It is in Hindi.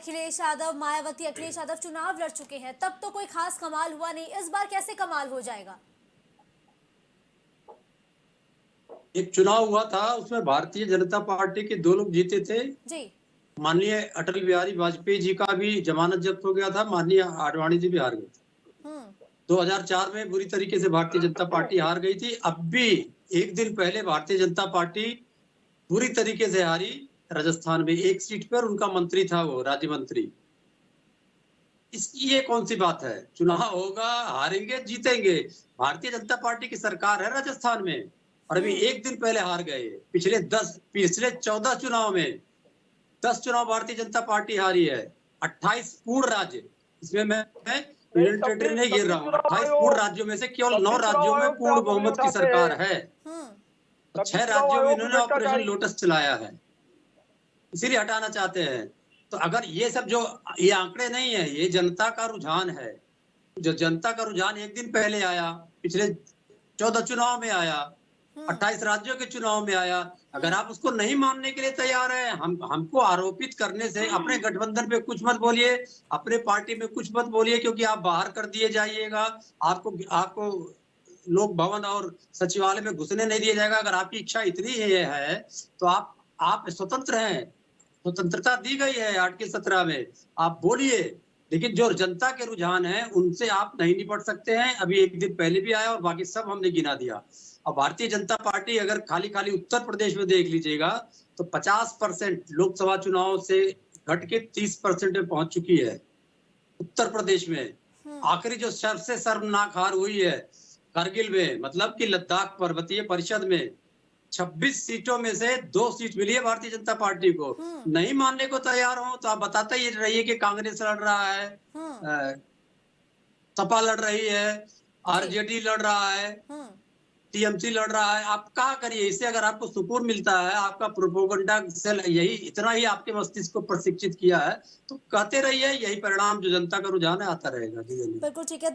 अखिलेश यादव, मायावती, अखिलेश यादव चुनाव लड़ चुके हैं, तब तो कोई खास कमाल हुआ नहीं। इस बार कैसे कमाल हो जाएगा? एक चुनाव हुआ था, उसमें भारतीय जनता पार्टी के 2 लोग जीते थे। जी। माननीय अटल बिहारी वाजपेयी जी का भी जमानत जब्त हो गया था, माननीय आडवाणी जी भी हार गए थे। हम्म। 2004 में बुरी तरीके से भारतीय जनता पार्टी हार गई थी। अब भी एक दिन पहले भारतीय जनता पार्टी बुरी तरीके से हारी राजस्थान में। एक सीट पर उनका मंत्री था, वो राज्य मंत्री। इसकी ये कौन सी बात है? चुनाव होगा, हारेंगे जीतेंगे। भारतीय जनता पार्टी की सरकार है राजस्थान में, और अभी एक दिन पहले हार गए। पिछले 14 चुनाव में 10 चुनाव भारतीय जनता पार्टी हारी है। 28 पूर्ण राज्य, इसमें मैं यूनियन टेरिटरी नहीं गिर रहा हूँ, 28 पूर्ण राज्यों में से केवल 9 राज्यों में पूर्ण बहुमत की सरकार है। तो 6 राज्यों में इन्होंने ऑपरेशन लोटस चलाया है, इसीलिए हटाना चाहते हैं। तो अगर ये सब जो ये आंकड़े नहीं है, ये जनता का रुझान है। जो जनता का रुझान एक दिन पहले आया, पिछले 14 चुनाव में आया, 28 राज्यों के चुनाव में आया। अगर आप उसको नहीं मानने के लिए तैयार है, हमको आरोपित करने से अपने गठबंधन पे कुछ मत बोलिए, अपने पार्टी में कुछ मत बोलिए, क्योंकि आप बाहर कर दिए जाइएगा। आपको लोक भवन और सचिवालय में घुसने नहीं दिया जाएगा। अगर आपकी इच्छा इतनी है तो आप स्वतंत्र हैं, स्वतंत्रता दी गई है आर्टिकल 17 में, आप बोलिए। लेकिन जो जनता के रुझान है उनसे आप नहीं निपट सकते हैं। अभी एक दिन पहले भी आया और बाकी सब हमने गिना दिया। अब भारतीय जनता पार्टी अगर खाली उत्तर प्रदेश में देख लीजिएगा तो 50% लोकसभा चुनाव से घट के 30% में पहुंच चुकी है उत्तर प्रदेश में। आखिरी जो सबसे शर्मनाक हार हुई है करगिल में, मतलब कि लद्दाख पर्वतीय परिषद में 26 सीटों में से 2 सीट मिली है भारतीय जनता पार्टी को। नहीं मानने को तैयार हो तो आप बताते ही रहिए कि कांग्रेस लड़ रहा है, सपा लड़ रही है, आरजेडी लड़ रहा है, टीएमसी लड़ रहा है। आप क्या करिए इससे? अगर आपको सुकून मिलता है, आपका प्रोपोगंडा सेल यही इतना ही आपके मस्तिष्क को प्रशिक्षित किया है, तो कहते रहिए, यही परिणाम जो जनता का रुझान है आता रहेगा। बिल्कुल ठीक है।